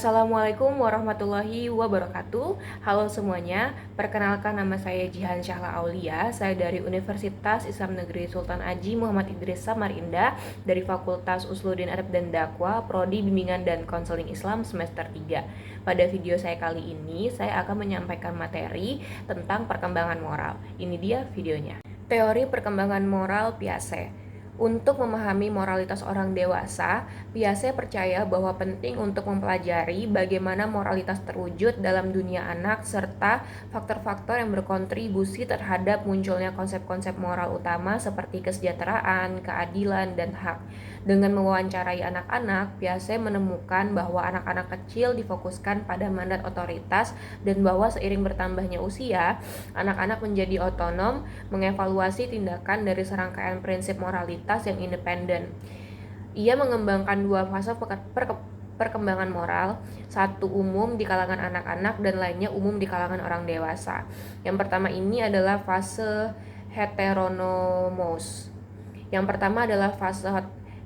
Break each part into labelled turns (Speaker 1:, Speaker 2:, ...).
Speaker 1: Assalamualaikum warahmatullahi wabarakatuh. Halo semuanya, perkenalkan nama saya Jihan Syahla Aulia. Saya dari Universitas Islam Negeri Sultan Aji Muhammad Idris Samarinda dari Fakultas Usuluddin Arab dan Dakwah, Prodi Bimbingan dan Konseling Islam semester 3. Pada video saya kali ini, saya akan menyampaikan materi tentang perkembangan moral. Ini dia videonya. Teori perkembangan moral Piaget. Untuk memahami moralitas orang dewasa, Piaget percaya bahwa penting untuk mempelajari bagaimana moralitas terwujud dalam dunia anak serta faktor-faktor yang berkontribusi terhadap munculnya konsep-konsep moral utama seperti kesejahteraan, keadilan, dan hak. Dengan mewawancarai anak-anak, Piaget menemukan bahwa anak-anak kecil difokuskan pada mandat otoritas dan bahwa seiring bertambahnya usia, anak-anak menjadi otonom mengevaluasi tindakan dari serangkaian prinsip moralitas yang independen. Ia mengembangkan dua fase perkembangan moral, satu umum di kalangan anak-anak dan lainnya umum di kalangan orang dewasa. Yang pertama ini adalah fase heteronomos. Yang pertama adalah fase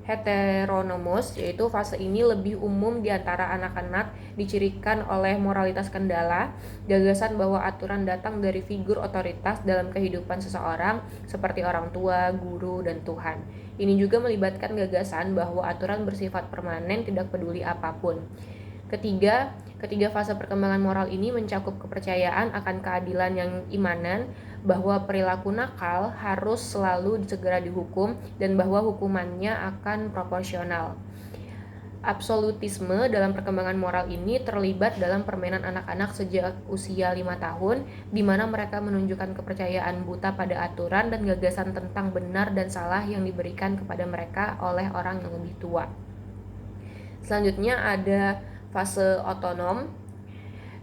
Speaker 1: heteronomos, yaitu fase ini lebih umum di antara anak-anak, dicirikan oleh moralitas kendala, gagasan bahwa aturan datang dari figur otoritas dalam kehidupan seseorang seperti orang tua, guru, dan Tuhan. Ini juga melibatkan gagasan bahwa aturan bersifat permanen, tidak peduli apapun. Ketiga fase perkembangan moral ini mencakup kepercayaan akan keadilan yang imanan, bahwa perilaku nakal harus selalu segera dihukum dan bahwa hukumannya akan proporsional. Absolutisme dalam perkembangan moral ini terlibat dalam permainan anak-anak sejak usia 5 tahun, di mana mereka menunjukkan kepercayaan buta pada aturan dan gagasan tentang benar dan salah yang diberikan kepada mereka oleh orang yang lebih tua. Selanjutnya ada fase otonom.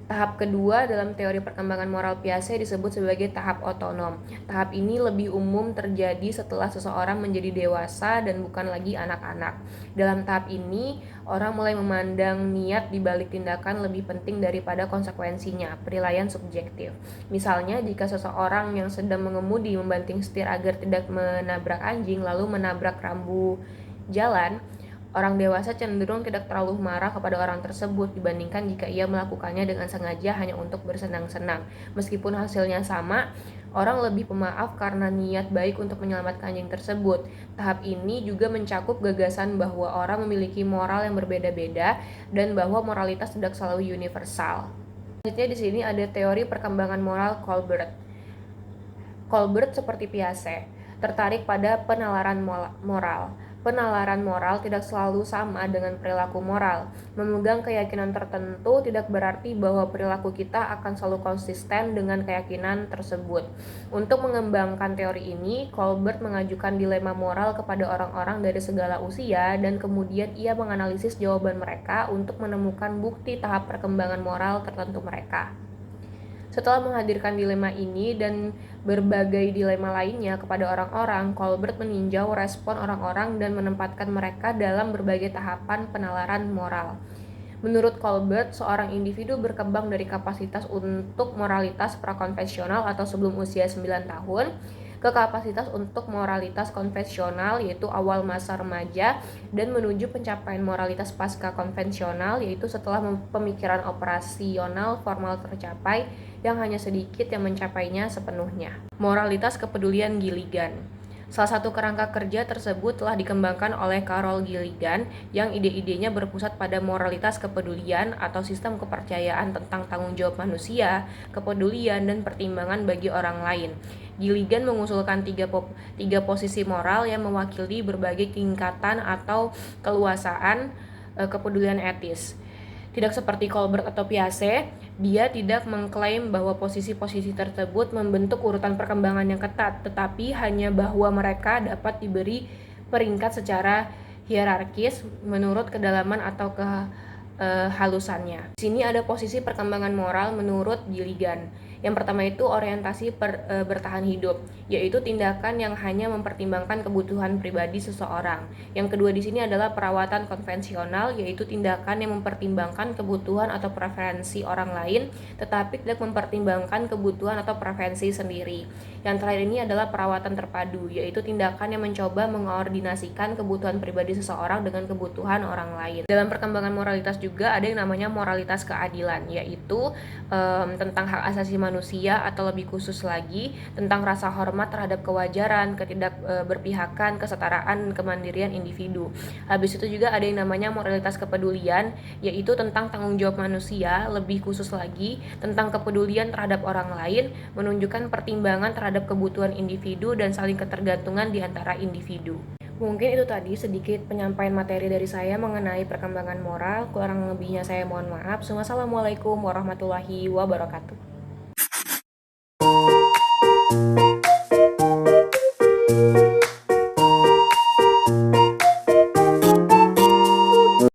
Speaker 1: Tahap kedua dalam teori perkembangan moral Piaget disebut sebagai tahap otonom. Tahap ini lebih umum terjadi setelah seseorang menjadi dewasa dan bukan lagi anak-anak. Dalam tahap ini, orang mulai memandang niat di balik tindakan lebih penting daripada konsekuensinya, penilaian subjektif. Misalnya, jika seseorang yang sedang mengemudi membanting setir agar tidak menabrak anjing lalu menabrak rambu jalan, orang dewasa cenderung tidak terlalu marah kepada orang tersebut dibandingkan jika ia melakukannya dengan sengaja hanya untuk bersenang-senang. Meskipun hasilnya sama, orang lebih pemaaf karena niat baik untuk menyelamatkan anjing tersebut. Tahap ini juga mencakup gagasan bahwa orang memiliki moral yang berbeda-beda dan bahwa moralitas tidak selalu universal. Selanjutnya di sini ada teori perkembangan moral Colbert. Colbert seperti Piaget tertarik pada penalaran moral. Penalaran moral tidak selalu sama dengan perilaku moral. Memegang keyakinan tertentu tidak berarti bahwa perilaku kita akan selalu konsisten dengan keyakinan tersebut. Untuk mengembangkan teori ini, Colbert mengajukan dilema moral kepada orang-orang dari segala usia dan kemudian ia menganalisis jawaban mereka untuk menemukan bukti tahap perkembangan moral tertentu mereka. Setelah menghadirkan dilema ini dan berbagai dilema lainnya kepada orang-orang, Colbert meninjau respon orang-orang dan menempatkan mereka dalam berbagai tahapan penalaran moral. Menurut Colbert, seorang individu berkembang dari kapasitas untuk moralitas prakonvensional atau sebelum usia 9 tahun ke kapasitas untuk moralitas konvensional yaitu awal masa remaja dan menuju pencapaian moralitas pasca konvensional yaitu setelah pemikiran operasional formal tercapai yang hanya sedikit yang mencapainya sepenuhnya. Moralitas kepedulian Gilligan. Salah satu kerangka kerja tersebut telah dikembangkan oleh Carol Gilligan yang ide-idenya berpusat pada moralitas kepedulian atau sistem kepercayaan tentang tanggung jawab manusia, kepedulian, dan pertimbangan bagi orang lain. Gilligan mengusulkan tiga posisi moral yang mewakili berbagai tingkatan atau keluasaan kepedulian etis. Tidak seperti Colbert atau Piaget, dia tidak mengklaim bahwa posisi-posisi tersebut membentuk urutan perkembangan yang ketat, tetapi hanya bahwa mereka dapat diberi peringkat secara hierarkis menurut kedalaman atau kehalusannya. Di sini ada posisi perkembangan moral menurut Gilligan. Yang pertama itu orientasi bertahan hidup, yaitu tindakan yang hanya mempertimbangkan kebutuhan pribadi seseorang. Yang kedua di sini adalah perawatan konvensional, yaitu tindakan yang mempertimbangkan kebutuhan atau preferensi orang lain, tetapi tidak mempertimbangkan kebutuhan atau preferensi sendiri. Yang terakhir ini adalah perawatan terpadu, yaitu tindakan yang mencoba mengkoordinasikan kebutuhan pribadi seseorang dengan kebutuhan orang lain. Dalam perkembangan moralitas juga ada yang namanya moralitas keadilan, yaitu tentang hak asasi manusia atau lebih khusus lagi tentang rasa hormat terhadap kewajaran, ketidakberpihakan, kesetaraan, kemandirian individu. Habis itu juga ada yang namanya moralitas kepedulian, yaitu tentang tanggung jawab manusia, lebih khusus lagi tentang kepedulian terhadap orang lain, menunjukkan pertimbangan terhadap kebutuhan individu dan saling ketergantungan di antara individu. Mungkin itu tadi sedikit penyampaian materi dari saya mengenai perkembangan moral. Kurang lebihnya saya mohon maaf. Wassalamualaikum warahmatullahi wabarakatuh.